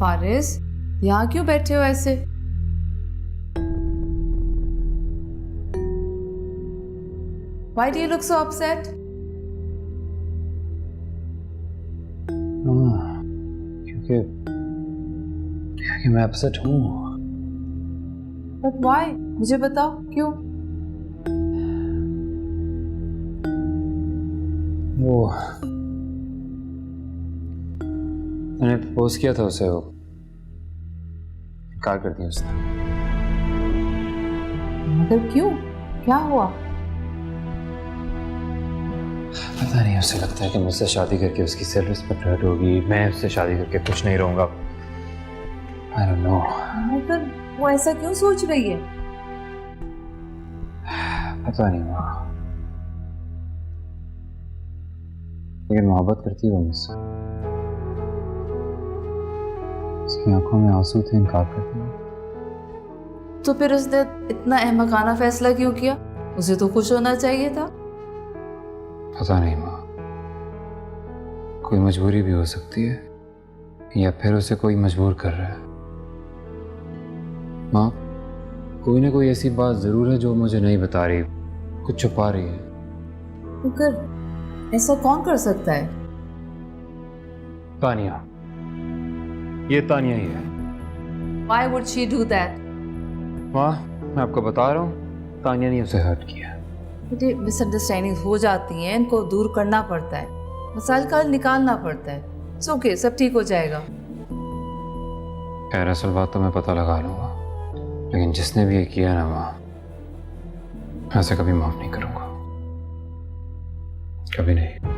फारिस, यहाँ क्यों बैठे हो ऐसे? Why do you look so upset? क्योंकि मैं अपसेट हूँ। But why? मुझे बताओ क्यों? वो मैंने प्रपोज किया था उसे, वो इनकार कर दिया उसने। मगर क्यों? क्या हुआ? पता नहीं, उसे लगता है कि मुझसे शादी करके उसकी सेल्फ रिस्पेक्ट हर्ट होगी, मैं उससे शादी करके खुश नहीं रहूंगा। I don't know। मगर वो ऐसा क्यों सोच रही है? पता नहीं माँ, लेकिन मोहब्बत करती है वो मुझसे। उसकी आंखों में आंसू थे, इनकार करती है। तो फिर उसने इतना अहमकाना फैसला क्यों किया? उसे तो खुश होना चाहिए था। पता नहीं माँ, कोई मजबूरी भी हो सकती है, या फिर उसे कोई मजबूर कर रहा है। माँ, कोई ना कोई ऐसी बात जरूर है जो मुझे नहीं बता रही, कुछ छुपा रही है। मगर ऐसा कौन कर सकता है? तानिया, ये तानिया ही है। Why would she do that? माँ, मैं आपको बता रहा हूँ, तानिया ने उसे हर्ट किया। बेटे, मिसअंडरस्टैंडिंग हो जाती हैं, इनको दूर करना पड़ता है, मसाइल का हल निकालना पड़ता है। It's okay, सब ठीक हो जाएगा। खैर, असल बात तो मैं पता लगा लूंगा, लेकिन जिसने भी ये किया ना माँ, मैं उसे कभी माफ नहीं करूंगा, कभी नहीं।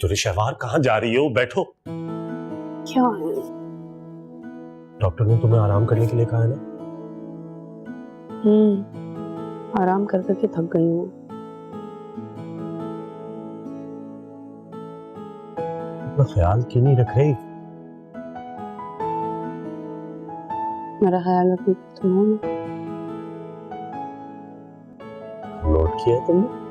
तुरी शहवार, कहाँ जा रही हो? बैठो। क्या है? डॉक्टर ने तुम्हें आराम करने के लिए कहा है ना? आराम कर करके थक गई हूँ। अपना ख्याल क्यों नहीं रख रही? मेरा ख्याल रखने की तुम हो ना। नोट किया तुमने?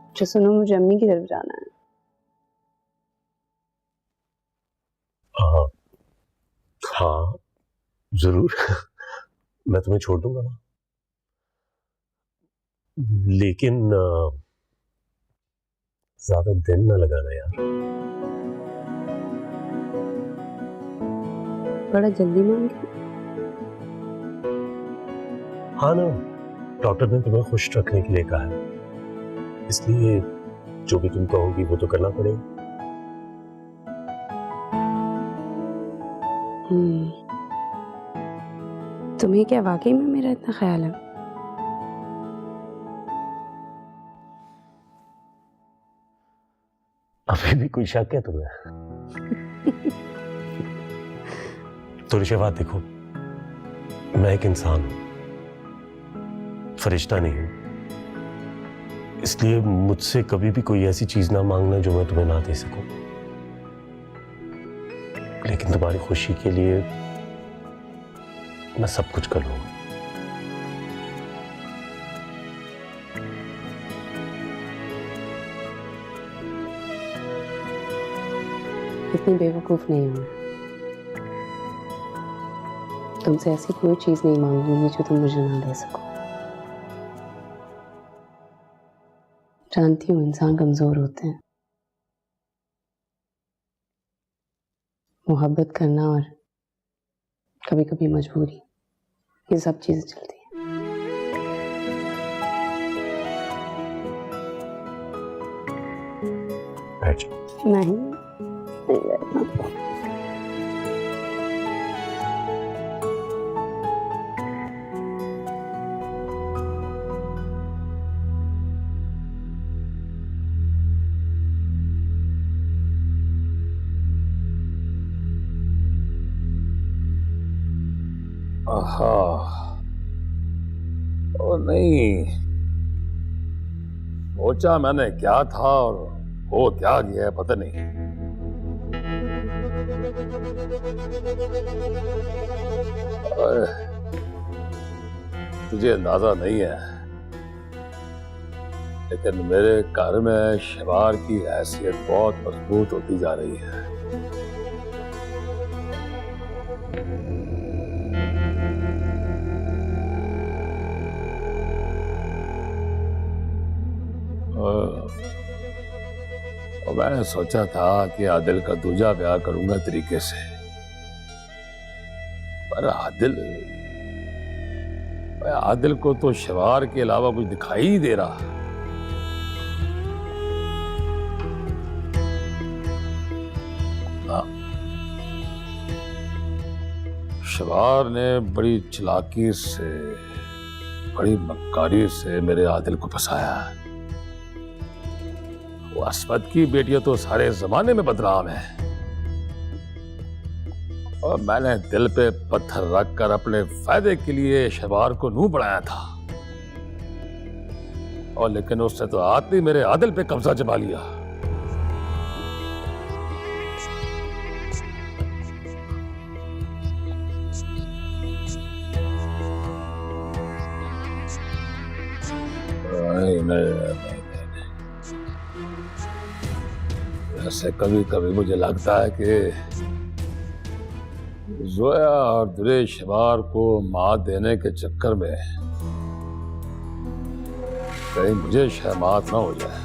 अच्छा सुनो, मुझे अम्मी की तरफ जाना है। हाँ हाँ जरूर। मैं तुम्हें छोड़ दूंगा वहां, लेकिन ज्यादा दिन ना लगाना यार। बड़ा जल्दी मान गई। हाँ ना, डॉक्टर ने तुम्हें खुश रखने के लिए कहा है, इसलिए जो भी तुम कहोगी वो तो करना पड़ेगा। तुम्हें क्या वाकई में मेरा इतना ख्याल है? अभी भी कोई शक है तुम्हें? तो ऋषभा देखो, मैं एक इंसान हूं, फरिश्ता नहीं हूं, इसलिए मुझसे कभी भी कोई ऐसी चीज ना मांगना जो मैं तुम्हें ना दे सकूं। लेकिन तुम्हारी खुशी के लिए मैं सब कुछ कर लूंगा। इतनी बेवकूफ नहीं हूं। तुमसे ऐसी कोई चीज नहीं मांगूंगी जो तुम मुझे ना दे सको। जानती हूँ इंसान कमजोर होते हैं, मोहब्बत करना और कभी कभी मजबूरी, ये सब चीजें चलती हैं। नहीं बैठना। आहा, ओ नहीं, सोचा मैंने क्या था और वो क्या गया पता नहीं। ओए, तुझे अंदाजा नहीं है, लेकिन मेरे घर में शबार की हैसियत बहुत मजबूत होती जा रही है। और मैंने सोचा था कि आदिल का दूजा ब्याह करूंगा तरीके से, पर आदिल को तो शबार के अलावा कुछ दिखाई ही दे रहा। शबार ने बड़ी चालाकी से, बड़ी मक्कारी से मेरे आदिल को फंसाया। वो असमत की बेटियां तो सारे जमाने में बदनाम है, और मैंने दिल पे पत्थर रखकर अपने फायदे के लिए शबार को नूह बढ़ाया था, और लेकिन उसने तो आते ही मेरे आदिल पे कब्जा जमा लिया। नहीं, ऐसे कभी कभी मुझे लगता है कि जोया और दुरे शबार को मात देने के चक्कर में कहीं मुझे शर्मात ना हो जाए।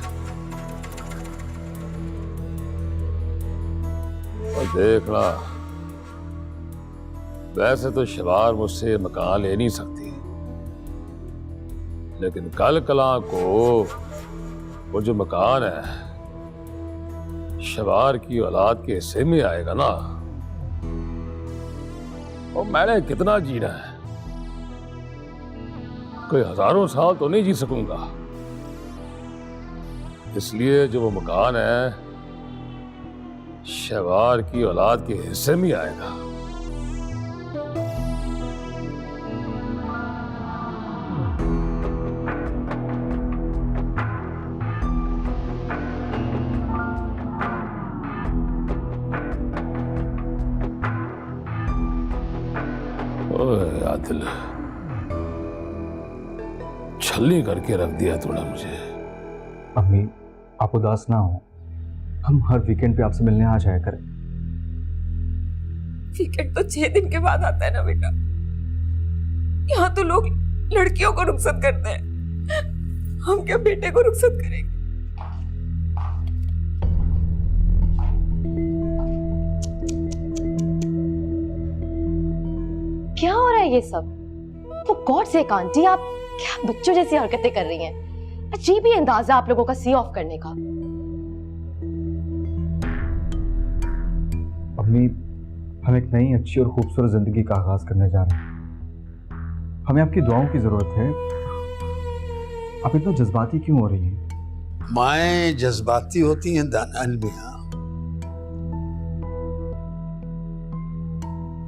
और देखना, वैसे तो शबार मुझसे मकान ले नहीं सकती, लेकिन कल कला को वो जो मकान है शबार की औलाद के हिस्से में आएगा ना, और मैंने कितना जीना है, कोई हजारों साल तो नहीं जी सकूंगा। इसलिए जो वो मकान है शबार की औलाद के हिस्से में आएगा। आदिल, छलनी करके रख दिया तूने मुझे। अम्मी, आप उदास ना हो, हम हर वीकेंड पे आपसे मिलने आ जाया करें। वीकेंड तो 6 दिन के बाद आता है ना बेटा। यहाँ तो लोग लड़कियों को रुखसत करते हैं, हम क्या बेटे को रुखसत करेंगे? क्या हो रहा है ये सब? वो गॉड से आंटी, आप क्या बच्चों जैसी हरकतें कर रही हैं? अजीब ही अंदाजा आप लोगों का सी ऑफ करने का। अम्मी, हम एक नई अच्छी और खूबसूरत जिंदगी का आगाज करने जा रहे हैं। हमें आपकी दुआओं की जरूरत है। आप इतना जज्बाती क्यों हो रही हैं? माएं जज्बाती होती हैं दानियाल मियां,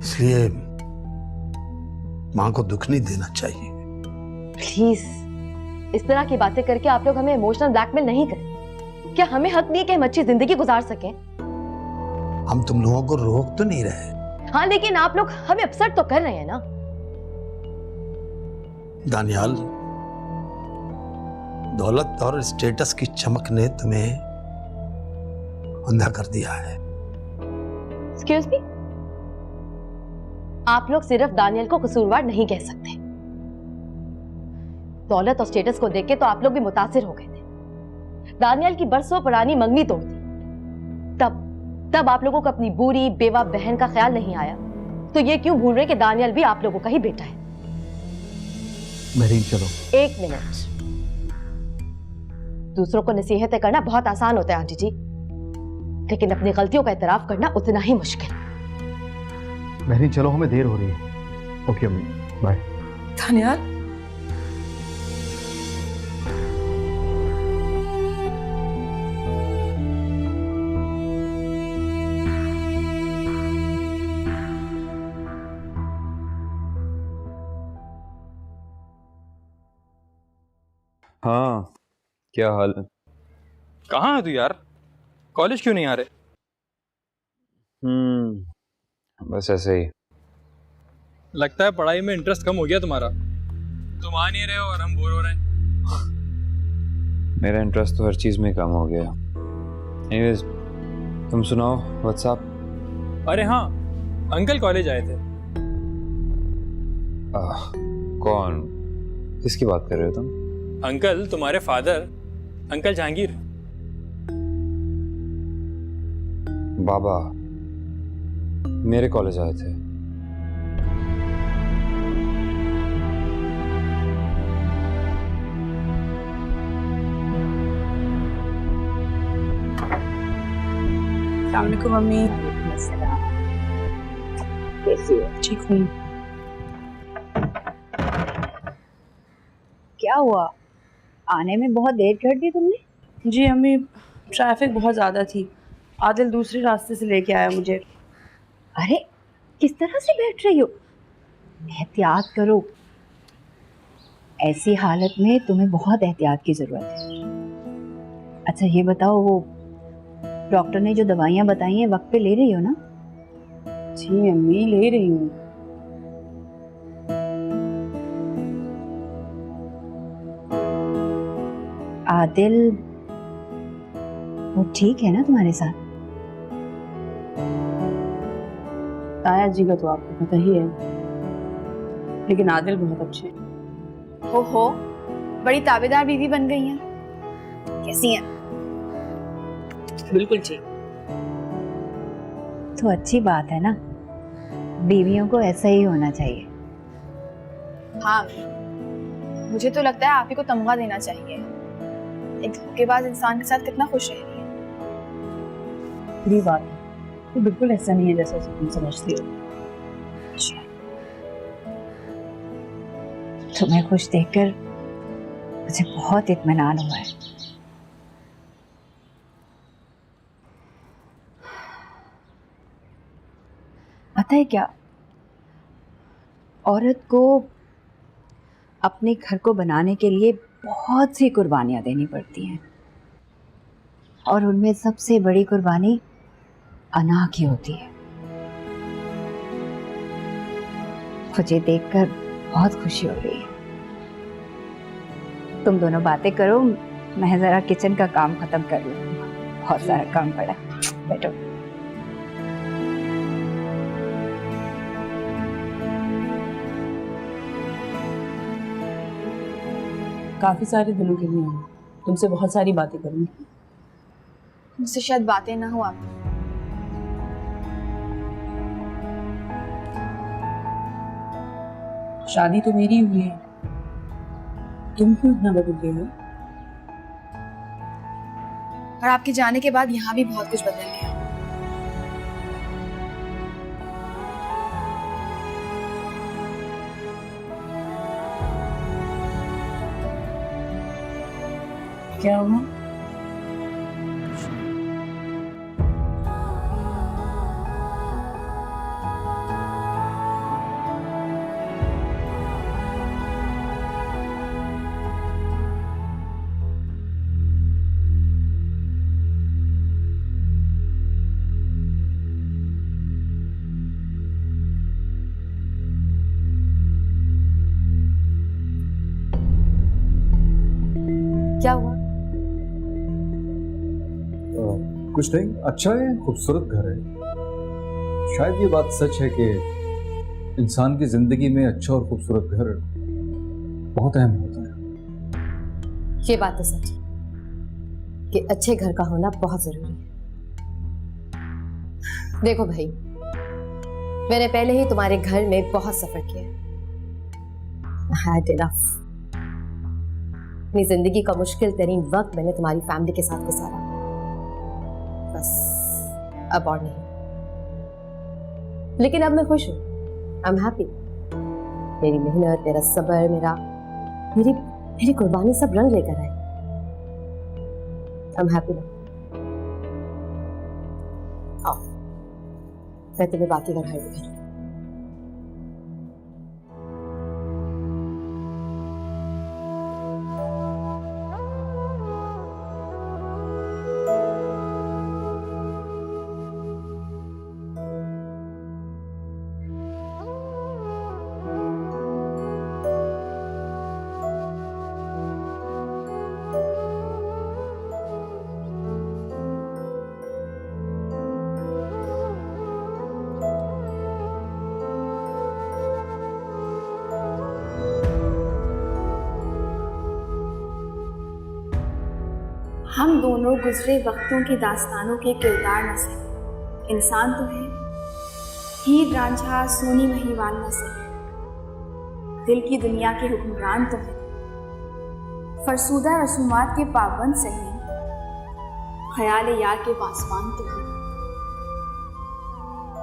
इसलिए मां को दुख नहीं देना चाहिए। प्लीज, इस तरह की बातें करके आप लोग हमें इमोशनल ब्लैकमेल नहीं करें। क्या हमें हक नहीं है कि हम अच्छी जिंदगी गुजार सकें? हम तुम लोगों को रोक तो नहीं रहे। हाँ, लेकिन आप लोग हमें अपसेट तो कर रहे हैं ना। दानियाल, दौलत और स्टेटस की चमक ने तुम्हें अंधा कर दिया है। एक्सक्यूज मी, आप लोग सिर्फ दानियल को कसूरवार नहीं कह सकते। दौलत और स्टेटस को देख के तो आप लोग भी मुतासिर हो गए थे। दानियल की बरसों पुरानी मंगनी तोड़ दी, तब आप लोगों को अपनी बूढ़ी बेवा बहन का ख्याल नहीं आया। तो ये क्यों भूल रहे कि दानियल भी आप लोगों का ही बेटा है? महरीन, चलो। एक मिनट। दूसरों को नसीहतें करना बहुत आसान होता है आंटी जी, लेकिन अपनी गलतियों का एतराफ करना उतना ही मुश्किल। महरीन, चलो, हमें देर हो रही है। ओके अम्मी, बाय। दानियाल, हाँ, क्या हाल है? कहाँ है तू यार? कॉलेज क्यों नहीं आ रहे? बस ऐसे ही। लगता है पढ़ाई में इंटरेस्ट कम हो गया तुम्हारा। तुम आ नहीं रहे हो और हम बोर हो रहे हैं। मेरा इंटरेस्ट तो हर चीज़ में कम हो गया। एनीवेज, तुम सुनाओ, व्हाट्सएप? अरे हाँ, अंकल कॉलेज आए थे। कौन? किसकी बात कर रहे हो तुम? अंकल तुम्हारे फादर, अंकल जहांगीर। बाबा मेरे कॉलेज आए थे। अस्सलामुअलैकुम मम्मी। कैसी हो? ठीक हूँ। क्या हुआ, आने में बहुत देर कर दी तुमने? जी अम्मी, ट्रैफिक बहुत ज़्यादा थी। आदिल दूसरे रास्ते से लेके आया मुझे। अरे किस तरह से बैठ रही हो? एहतियात करो, ऐसी हालत में तुम्हें बहुत एहतियात की ज़रूरत है। अच्छा ये बताओ, वो डॉक्टर ने जो दवाइयाँ बताई हैं वक्त पे ले रही हो ना? जी अम्मी, ले रही हूँ। आदिल वो ठीक है ना तुम्हारे साथ? ताया जी का तो आपको पता ही है, लेकिन आदिल बहुत अच्छे हैं। हो बड़ी ताबेदार बीवी बन गई हैं। कैसी हैं? बिल्कुल ठीक। तो अच्छी बात है ना, बीवियों को ऐसा ही होना चाहिए। हाँ, मुझे तो लगता है आप ही को तमगा देना चाहिए। एक धोखेबाज इंसान के साथ कितना खुश रह रही है। बुरी बात है, तो बिल्कुल ऐसा नहीं है जैसा तुम समझती हो। तुम्हें खुश देखकर मुझे बहुत इत्मीनान हुआ है। पता है क्या, औरत को अपने घर को बनाने के लिए बहुत सी कुर्बानियां देनी पड़ती हैं, और उनमें सबसे बड़ी कुर्बानी अना की होती है। मुझे देखकर बहुत खुशी हो रही है। तुम दोनों बातें करो, मैं जरा किचन का काम खत्म कर लूँ, बहुत सारा काम पड़ा। बैठो। काफी सारे दिनों के लिए हूँ, तुमसे बहुत सारी बातें करूंगी। मुझसे शायद बातें ना हो आप। शादी तो मेरी हुई है, तुम क्यों इतना बदल गए हो? और आपके जाने के बाद यहाँ भी बहुत कुछ बदल गया। क्या हुआ? क्या हुआ? कुछ नहीं, अच्छा है, खूबसूरत घर है। शायद ये बात सच है कि इंसान की जिंदगी में अच्छा और खूबसूरत घर बहुत अहम होता है। ये बात तो सच है कि अच्छे घर का होना बहुत जरूरी है। देखो भाई, मैंने पहले ही तुम्हारे घर में बहुत सफर किया। had enough। अपनी जिंदगी का मुश्किल तरीन वक्त मैंने तुम्हारी फैमिली के साथ गुजारा, बस अब और नहीं। लेकिन अब मैं खुश हूँ, आई एम हैप्पी। मेरी मेहनत, मेरा सब्र, मेरी कुर्बानी सब रंग लेकर आए। आई एम हैप्पी ना। आओ, मैं तुम्हें बाकी का घर दिखाऊं। हम दोनों गुजरे वक्तों की दास्तानों के किरदार न सके, इंसान तो है, हीर रांझा सोनी महिवाल न सके, दिल की दुनिया के हुक्मरान तो है, फरसूदा रसूमात के पाबंद सही, ख्याल यार के पासवान तो है,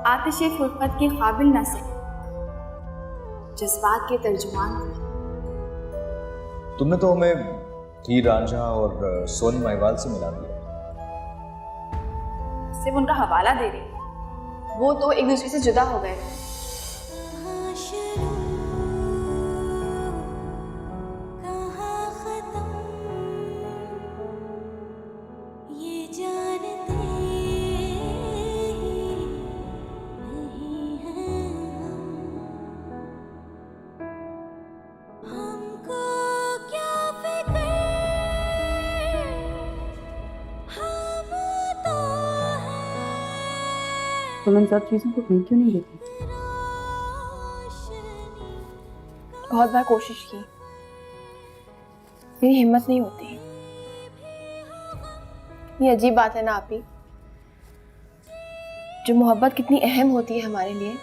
आतिशे फुरकत के काबिल न सके, जज्बात के तर्जुमान तो है। तुमने तो हमें हीर रांझा और सोनी महिवाल से मिला दिया। सिर्फ उनका हवाला दे रही, वो तो एक दूसरे से जुदा हो गए। तुम इन सब चीजों को फेंक क्यों नहीं देती? बहुत बार कोशिश की, मेरी हिम्मत नहीं होती। ये अजीब बात है ना आपी, जो मोहब्बत कितनी अहम होती है हमारे लिए,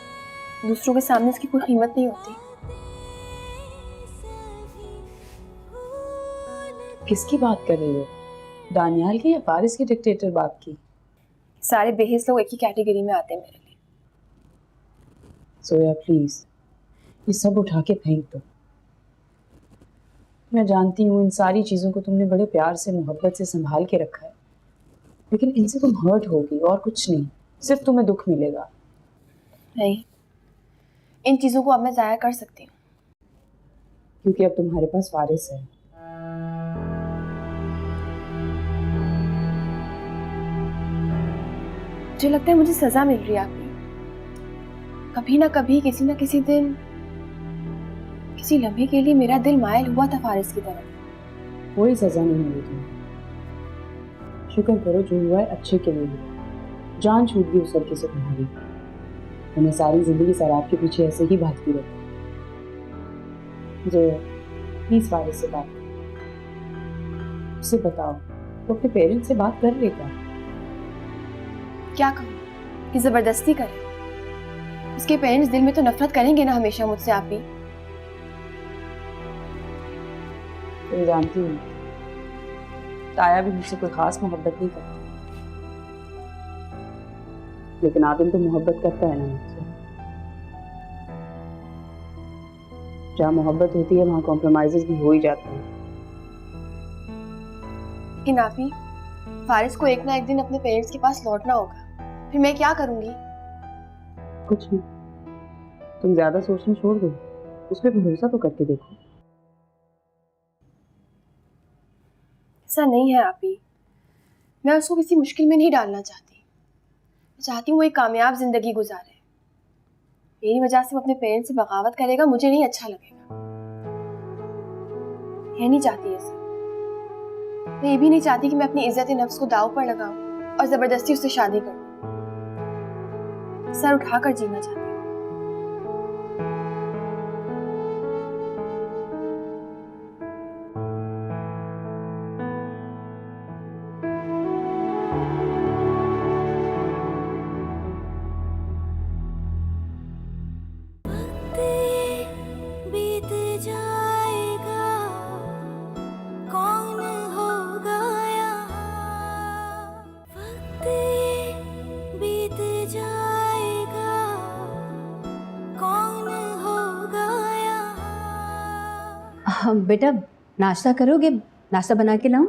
दूसरों के सामने इसकी कोई कीमत नहीं होती। किसकी बात कर रही हो? दानियाल की या फारिस की डिक्टेटर बाप की? सारे बेहिस लोग एक ही कैटेगरी में आते हैं मेरे लिए। सोया प्लीज, ये सब उठा के फेंक दो। मैं जानती हूँ इन सारी चीज़ों को तुमने बड़े प्यार से मोहब्बत से संभाल के रखा है, लेकिन इनसे तुम हर्ट होगी और कुछ नहीं, सिर्फ तुम्हें दुख मिलेगा। नहीं, इन चीज़ों को अब मैं ज़ाया कर सकती हूँ, क्योंकि अब तुम्हारे पास फारिस है। मुझे लगता है मुझे सजा मिल रही है आपकी। कभी ना कभी, किसी ना किसी दिन, किसी लम्हे के लिए मेरा दिल मायल हुआ था फारिस की तरफ। कोई सजा नहीं मिली तुम्हें। शुक्र करो, जो हुआ है अच्छे के लिए हुआ। जान छूट गई उस लड़के से तुम्हारी, मैंने सारी जिंदगी शराब के पीछे ऐसे ही भागती रहती। जो प्लीज फारिस से बात करो, उससे बताओ वो अपने पेरेंट्स से बात कर लेगा। क्या कहूँ कि जबरदस्ती करे? उसके पेरेंट्स दिल में तो नफरत करेंगे ना हमेशा मुझसे आप भी। तुम जानती हो ताया भी मुझसे कोई खास मोहब्बत नहीं करती, लेकिन आदिल तो मोहब्बत करता है ना मुझसे। जहाँ मोहब्बत होती है वहाँ कॉम्प्रोमाइजेस भी हो ही जाते हैं। लेकिन आप ही, फारिस को एक ना एक दिन अपने पेरेंट्स के पास लौटना होगा, फिर मैं क्या करूंगी? कुछ नहीं, तुम ज्यादा सोचना छोड़ दो, उस पर भरोसा तो करके देखो। ऐसा नहीं है आप ही, मैं उसको किसी मुश्किल में नहीं डालना चाहती। मैं चाहती हूँ वो एक कामयाब जिंदगी गुजारे। मेरी वजह से वो अपने पेरेंट्स से बगावत करेगा, मुझे नहीं अच्छा लगेगा। मैं नहीं चाहती ऐसा। मैं ये भी नहीं चाहती कि मैं अपनी इज्जत नफ्स को दांव पर लगाऊं और जबरदस्ती उससे शादी करूं। सर उठाकर जीना चाहती हूँ। बेटा नाश्ता करोगे? नाश्ता बना के लाऊं?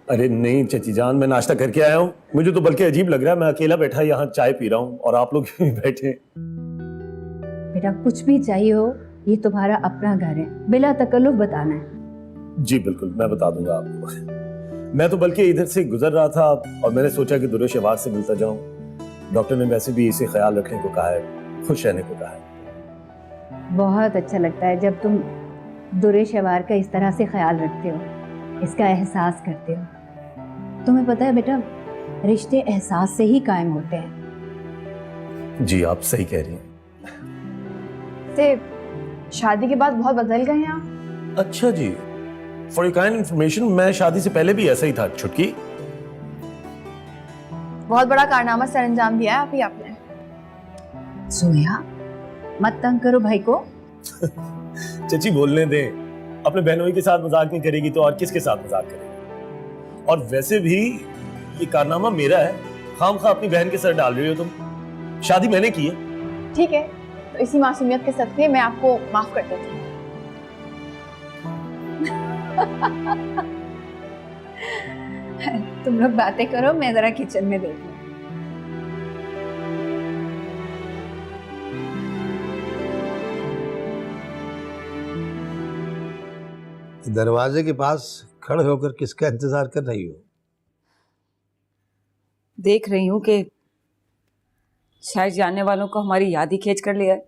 अरे नहीं चची जान, मैं नाश्ता करके आया हूँ। मुझे तो बल्कि अजीब लग रहा है, मैं अकेला बैठा यहाँ चाय पी रहा हूँ और आप लोग बैठे। बेटा कुछ भी चाहिए हो, ये तुम्हारा अपना घर है, बिला तकल्लुफ बताना है। जी बिल्कुल, मैं बता दूंगा आपको। मैं तो बल्कि इधर से गुजर रहा था और मैंने सोचा कि दुरुश शवार से मिलता जाऊं। डॉक्टर ने वैसे भी इसे ख्याल रखने को कहा है, खुश रहने को कहा है। बहुत अच्छा लगता है जब तुम दुरे शवार का इस तरह से ख्याल रखते हो, इसका एहसास करते हो। तुम्हें पता है बेटा, रिश्ते एहसास से ही कायम होते हैं। जी आप सही कह रही हैं। से शादी के बाद बहुत बदल गए हैं आप। अच्छा जी, फॉर योर काइंड इन्फॉर्मेशन, मैं शादी से पहले भी ऐसा ही था छुटकी। बहुत बड़ा कारनामा सर अंजाम दिया है अभी आपने। सोया, मत तंग करो भाई को। चची बोलने दे, अपने बहनोई के साथ मजाक नहीं करेगी तो और किसके साथ मजाक करेगी? और वैसे भी ये कारनामा मेरा है, खामखा अपनी बहन के सर डाल रही हो तुम। शादी मैंने की है। ठीक है, तो इसी मासूमियत के सदके मैं आपको माफ कर देती हूँ। तुम लोग बातें करो, मैं जरा किचन में देखूं। दरवाजे के पास खड़े होकर किसका इंतजार कर रही हो? देख रही हूँ कि शायद जानने वालों को हमारी याद ही खींच कर लिया है।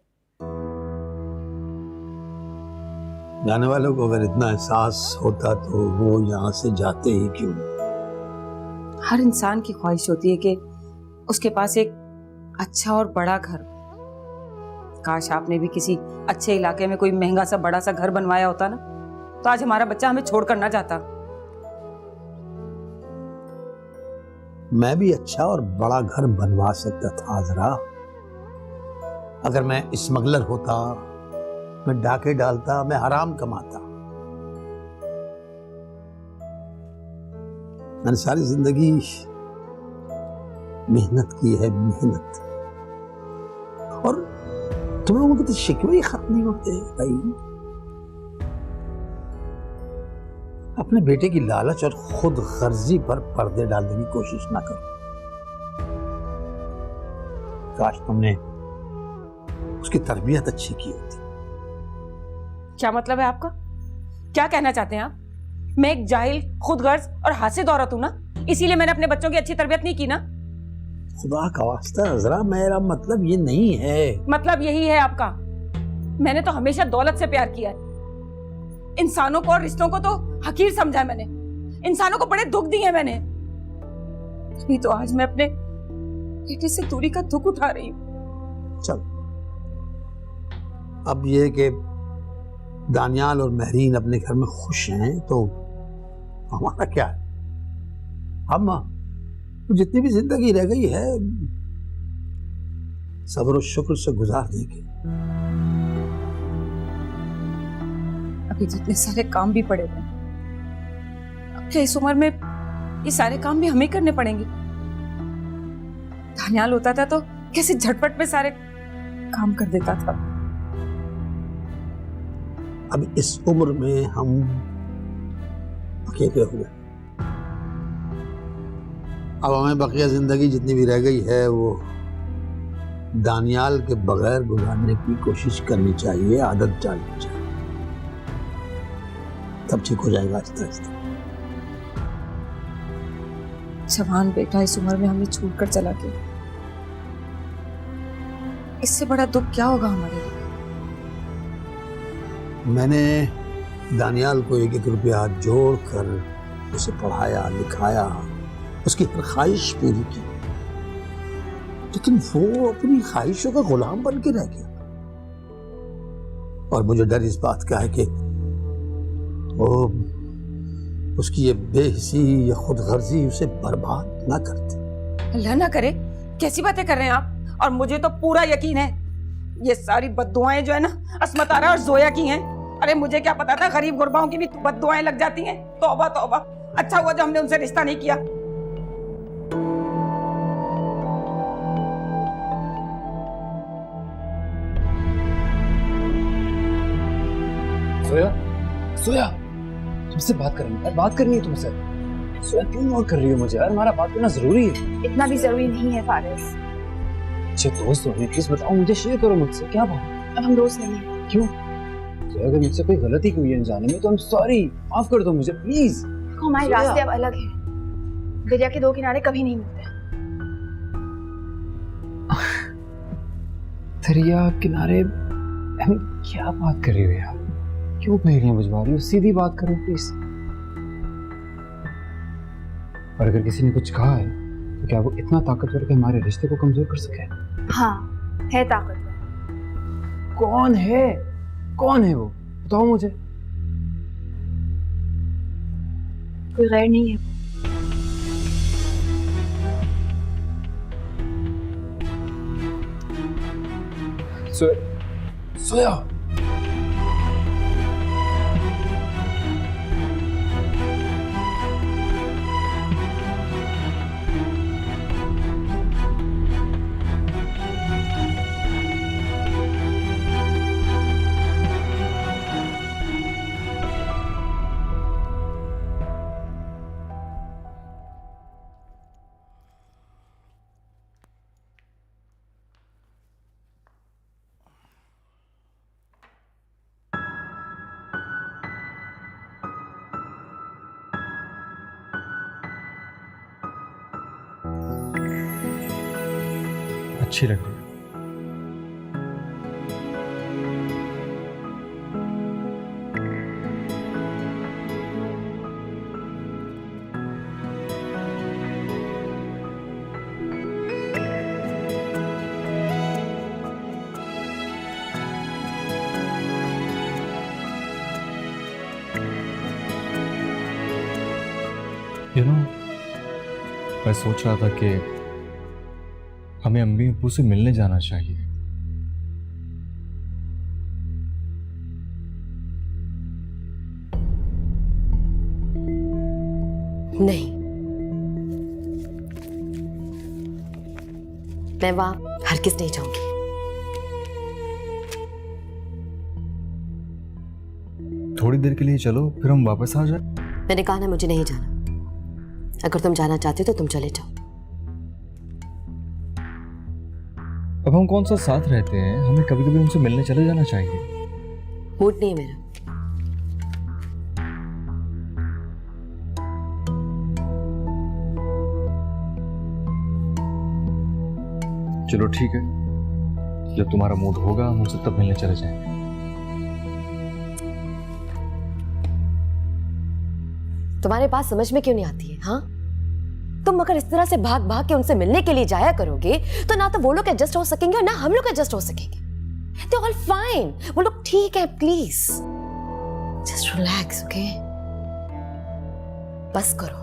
जाने वालों को अगर इतना एहसास होता तो वो यहाँ से जाते ही क्यों? हर इंसान की ख्वाहिश होती है कि उसके पास एक अच्छा और बड़ा घर। काश आपने भी किसी अच्छे इलाके में कोई महंगा सा बड़ा सा घर बनवाया होता ना, तो आज हमारा बच्चा हमें छोड़कर ना जाता। मैं भी अच्छा और बड़ा घर बनवा सकता था जरा। अगर मैं स्मगलर होता, मैं डाके डालता, मैं हराम कमाता। मैंने सारी जिंदगी मेहनत की है, मेहनत। और तुम लोगों के तो शिकवे ही खत्म नहीं होते भाई। अपने बेटे की लालच और खुद गर्जी पर पर्दे डालने की कोशिश ना करो। काश तुमने उसकी तरबियत अच्छी की होती। क्या मतलब है आपका? क्या कहना चाहते हैं आप? मैं एक जाहिल, खुदगर्ज और हासिद औरत हूं ना, इसीलिए मैंने अपने बच्चों की अच्छी तरबियत नहीं की ना। खुदा का वास्ता अज़रा, मेरा मतलब ये नहीं है। मतलब यही है आपका। मैंने तो हमेशा दौलत से प्यार किया है। इंसानों को और रिश्तों को तो हकीर समझा है मैंने। इंसानों को बड़े दुख दिए मैंने। अभी तो आज मैं अपने बेटे से दूरी का दुख उठा रही हूँ। चल, अब ये कि दानियाल और महरीन अपने घर में खुश हैं तो हमारा क्या है? हम जितनी भी जिंदगी रह गई है सब्र और शुक्र से गुजार देंगे। अभी तो इतने सारे काम भी पड़े हुए हैं। अब क्या इस उम्र में ये सारे काम भी हमें करने पड़ेंगे? दानियाल होता था तो कैसे झटपट में सारे काम कर देता था। अब इस उम्र में हम अकेले हुए। अब हमें बकिया जिंदगी जितनी भी रह गई है वो दानियाल के बगैर गुजारने की कोशिश करनी चाहिए, आदत डालनी चाहिए। तब ठीक हो जाएगा आहिस्ता आहिस्ता। जवान बेटा इस उम्र में हमें छोड़कर चला गया। इससे बड़ा दुख क्या होगा हमारे लिए? मैंने दानियाल को 1-1 रुपया जोड़ कर उसे पढ़ाया, लिखाया, उसकी हर ख्वाहिश पूरी की, लेकिन वो अपनी ख्वाहिशों का गुलाम बन के रह गया। और मुझे डर इस बात का है कि वो उसकी ये बेहिसी या खुदगर्जी उसे बर्बाद ना करती। अल्लाह ना करे, कैसी बातें कर रहे हैं आप? और मुझे तो पूरा यकीन है ये सारी बद्दुआएं जो है ना अस्मत आरा और जोया की हैं। अरे मुझे क्या पता था गरीब गुरबाओं की भी बद्दुआएं लग जाती हैं। तौबा तौबा, अच्छा हुआ जो हमने उनसे रिश्ता नहीं किया। सोया, सोया, तुमसे बात करनी है, बात करनी है तुमसे। सोया क्यों इग्नोर कर रही हो मुझे यार? हमारा बात करना जरूरी है। इतना भी जरूरी नहीं है फारिस। अच्छे दोस्त हो, प्लीज बताओ मुझे, शेयर करो मुझसे, क्या बात? अब हम दोस्त नहीं हैं। क्यों? तो अगर मुझसे कोई गलती हुई है अनजाने में तो I'm sorry, माफ कर दो मुझे प्लीज। देखो हमारे रास्ते अब अलग हैं। दरिया के दो किनारे कभी नहीं मिलते। दरिया किनारे? क्या बात कर रही हो यार? क्यों पहेलियां बुझवा रही हो? सीधी बात करो प्लीज। और अगर किसी ने कुछ कहा है तो क्या वो इतना ताकतवर कि हमारे रिश्ते को कमजोर कर सके? हाँ, है ताकतवर। कौन है? कौन है वो? बताओ मुझे। कोई गैर नहीं है। सोया। अच्छी लग रही है। मैं सोच रहा था कि हमें अम्मी अब्बू से मिलने जाना चाहिए। नहीं, मैं वहां हरगिज़ नहीं जाऊंगी। थोड़ी देर के लिए चलो, फिर हम वापस आ जाए। मैंने कहा ना मुझे नहीं जाना। अगर तुम जाना चाहते हो तो तुम चले जाओ। अब हम कौन सा साथ रहते हैं, हमें कभी कभी उनसे मिलने चले जाना चाहिए। मूड नहीं है मेरा। चलो ठीक है, जब तुम्हारा मूड होगा हम उनसे तब मिलने चले जाएंगे। तुम्हारे पास समझ में क्यों नहीं आती है? हाँ, तुम अगर इस तरह से भाग भाग के उनसे मिलने के लिए जाया करोगे तो ना तो वो लोग एडजस्ट हो सकेंगे और ना हम लोग एडजस्ट हो सकेंगे। They're all fine, वो लोग ठीक है। Please just relax, okay? बस करो।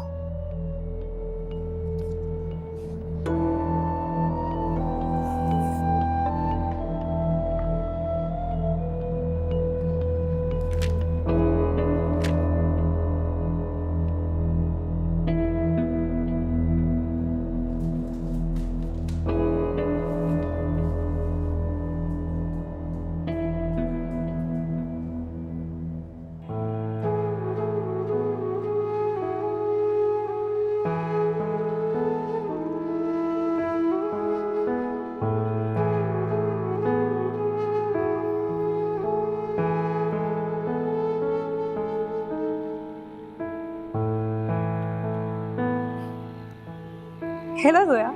हेलो जोया,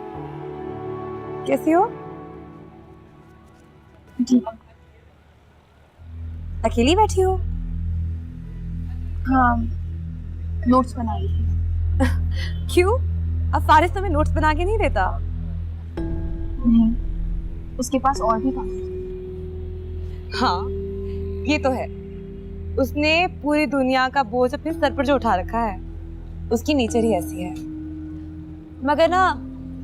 कैसी हो? ठीक। अकेली बैठी हो? हाँ, नोट्स बना रही थी। क्यों? अब फारिस तुम्हें नोट्स बना के नहीं देता? नहीं, उसके पास और भी काम। हाँ, ये तो है। उसने पूरी दुनिया का बोझ अपने सर पर जो उठा रखा है, उसकी नेचर ही ऐसी है। मगर ना,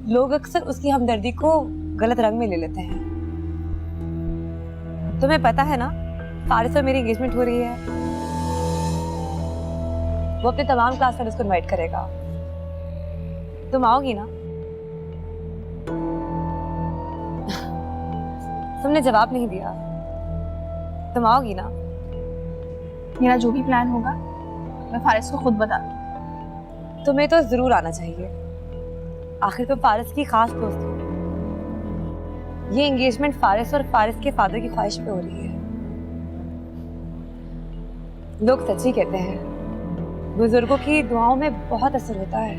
लोग अक्सर उसकी हमदर्दी को गलत रंग में ले लेते हैं। तुम्हें पता है ना, फारिस और मेरी एंगेजमेंट हो रही है। वो अपने तमाम क्लासमेट्स को इनवाइट करेगा। तुम आओगी ना? तुमने जवाब नहीं दिया। तुम आओगी ना? मेरा जो भी प्लान होगा मैं फारिस को खुद बता दूँ। तुम्हें तो जरूर आना चाहिए, आखिर तुम फारिस की खास दोस्त हो। ये एंगेजमेंट फारिस और फारिस के फादर की ख्वाहिश पे हो रही है। लोग सच ही कहते हैं, बुजुर्गों की दुआओं में बहुत असर होता है।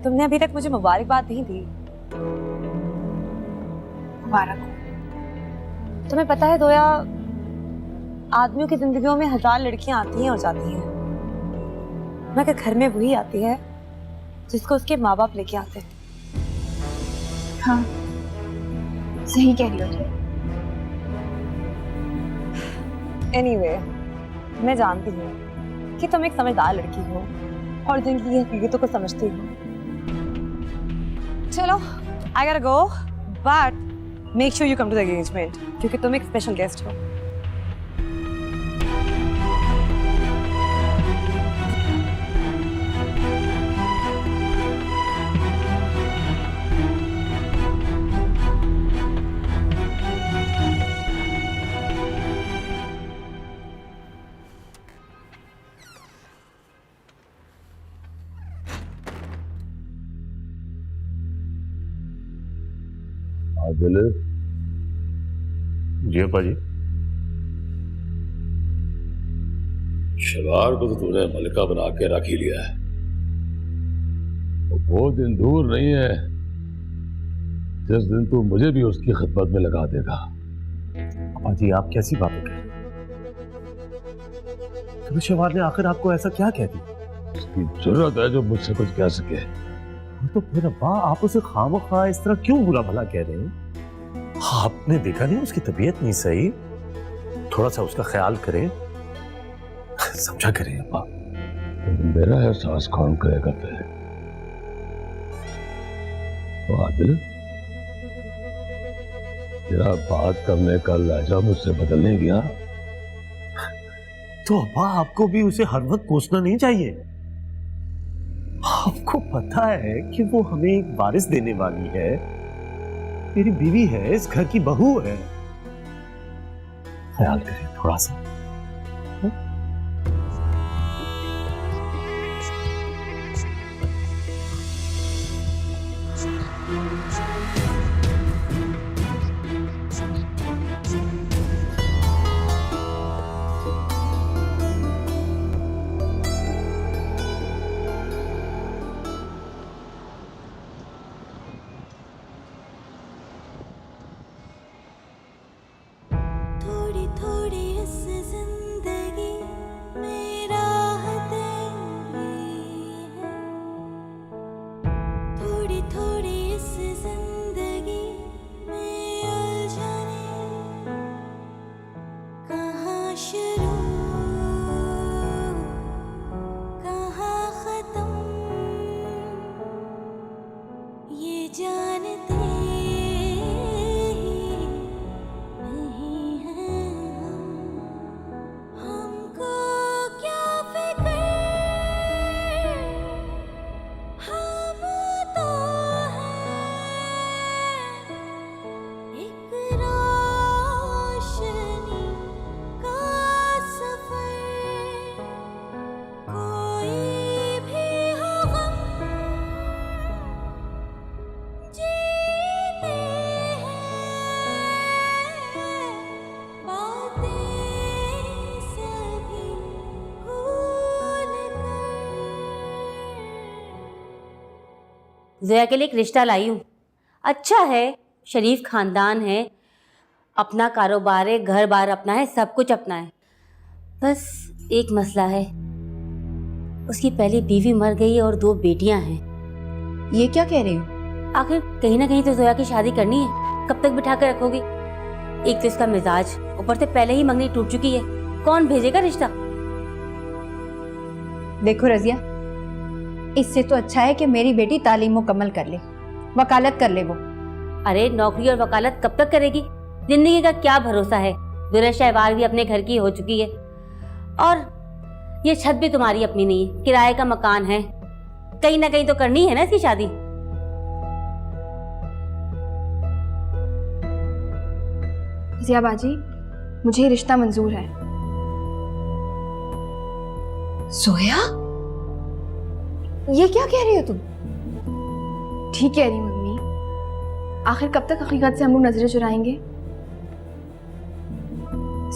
तुमने अभी तक मुझे मुबारकबाद नहीं दी। मुबारक। तुम्हें पता है दोया, आदमियों की जिंदगियों में 1000 लड़कियां आती हैं और जाती हैं, मगर घर में वही आती है जिसको उसके माँ बाप लेके आते हैं। हाँ, सही कह रही हो। Anyway, मैं जानती हूँ कि तुम एक समझदार लड़की हो और जिंदगी की हकीकतों को समझती हो। चलो, I gotta go. But make sure you come to the engagement क्योंकि तुम एक स्पेशल गेस्ट हो। आदिल, जी अप्पा जी। शबार को तो तूने मलिका बना के रख ही लिया है। वो दिन दूर नहीं है जिस दिन तू मुझे भी उसकी खिदमत में लगा देगा। अप्पा जी, आप कैसी बातें कर रहे हैं? शबार ने आखिर आपको ऐसा क्या कह दिया? उसकी जरूरत है जो मुझसे कुछ कह सके। तो फिर अब्बा आप उसे खामखा इस तरह क्यों बुरा भला कह रहे हैं? आपने देखा नहीं उसकी तबीयत नहीं सही, थोड़ा सा उसका ख्याल करें, समझा करें अब्बा। मेरा एहसास कौन करेगा फिर? तो आदिल, तेरा बात करने का लहजा मुझसे बदलने गया तो अब्बा आपको भी उसे हर वक्त कोसना नहीं चाहिए। आपको पता है कि वो हमें एक वारिस देने वाली है, मेरी बीवी है, इस घर की बहू है। ख्याल करें थोड़ा सा। ज़ोया के लिए एक रिश्ता लाई हूँ। अच्छा है, शरीफ खानदान है, अपना कारोबार है, घर बार अपना है, सब कुछ अपना है। बस एक मसला है, उसकी पहली बीवी मर गई और 2 बेटियां हैं। ये क्या कह रही हो? आखिर कहीं ना कहीं तो ज़ोया की शादी करनी है, कब तक बिठा कर रखोगी? एक तो इसका मिजाज, ऊपर से पहले ही मंगनी टूट चुकी है, कौन भेजेगा रिश्ता? देखो रजिया, इससे तो अच्छा है कि मेरी बेटी तालीम मुकम्मल कर ले, वकालत कर ले वो। अरे नौकरी और वकालत कब तक करेगी? जिंदगी का क्या भरोसा है? ज़ोया शहवार भी अपने घर की हो चुकी है और ये छत भी तुम्हारी अपनी नहीं है, किराए का मकान है। कहीं ना कहीं तो करनी है ना इसकी शादी। ज़िया बाजी, मुझे रिश्ता मंजूर है। ज़ोया, ये क्या कह रही हो तुम? ठीक कह रही मम्मी, आखिर कब तक हकीकत से हम लोग नजरें चुराएंगे?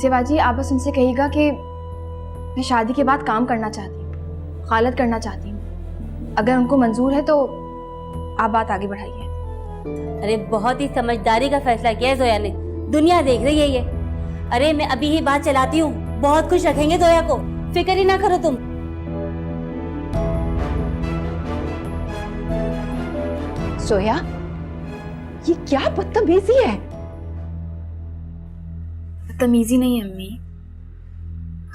सेवाजी, आप बस उनसे कहिएगा कि मैं शादी के बाद काम करना चाहती हूँ, खालत करना चाहती हूँ। अगर उनको मंजूर है तो आप बात आगे बढ़ाइए। अरे बहुत ही समझदारी का फैसला किया है ज़ोया ने, दुनिया देख रही है ये। अरे मैं अभी ही बात चलाती हूँ, बहुत खुश रखेंगे ज़ोया को, फिक्र ही ना करो तुम। ज़ोया, ये क्या बदतमीजी है? बदतमीजी नहीं है अम्मी,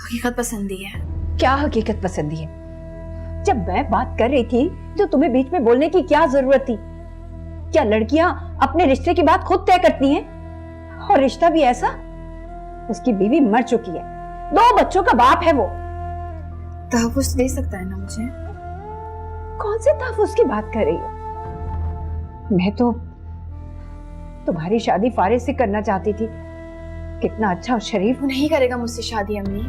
हकीकत पसंदी है। क्या हकीकत पसंदी है? जब मैं बात कर रही थी तो तुम्हें बीच में बोलने की क्या जरूरत थी? क्या लड़कियां अपने रिश्ते की बात खुद तय करती हैं? और रिश्ता भी ऐसा, उसकी बीवी मर चुकी है, 2 बच्चों का बाप है वो। तहफ़्फ़ुज़ दे सकता है ना मुझे? कौन से तहफ़्फ़ुज़ की बात कर रही हो? मैं तो तुम्हारी शादी फारिस से करना चाहती थी। कितना अच्छा और शरीफ। वो नहीं करेगा मुझसे शादी अम्मी।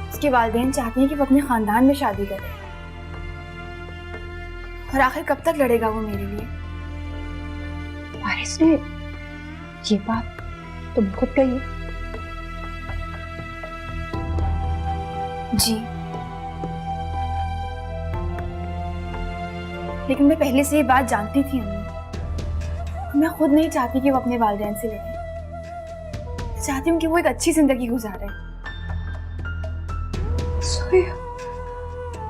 उसके वालिदैन चाहते हैं कि वो अपने खानदान में शादी करे, और आखिर कब तक लड़ेगा वो मेरे लिए? फारिस ने ये बात तुम खुद कही है? जी, लेकिन मैं पहले से ये बात जानती थी अम्मी। मैं खुद नहीं चाहती कि वो अपने वालिदैन से लड़े। मैं चाहती हूँ कि वो एक अच्छी जिंदगी गुजारे। सोया,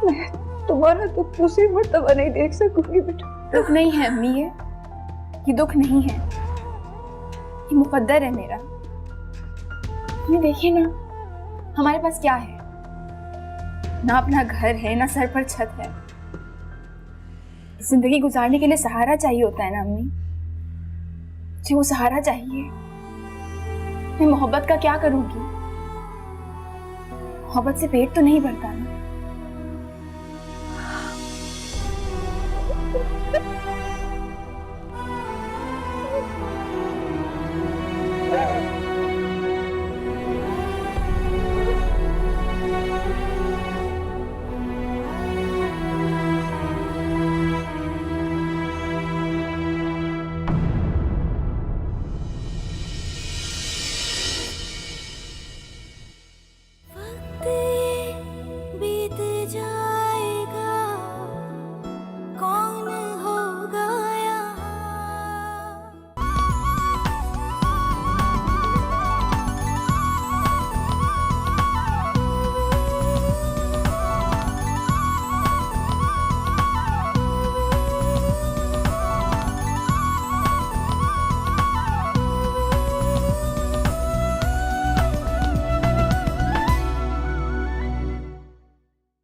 मैं तुम्हारा दुख दूसरी मर्तबा नहीं देख सकूंगी बेटा। दुख नहीं है अम्मी, ये दुख नहीं है, ये मुकद्दर है मेरा। ये देखिए ना, हमारे पास क्या है? ना अपना घर है, ना सर पर छत है। जिंदगी गुजारने के लिए सहारा चाहिए होता है ना अम्मी। मुझे वो सहारा चाहिए। मैं मोहब्बत का क्या करूंगी? मोहब्बत से पेट तो नहीं भरता ना।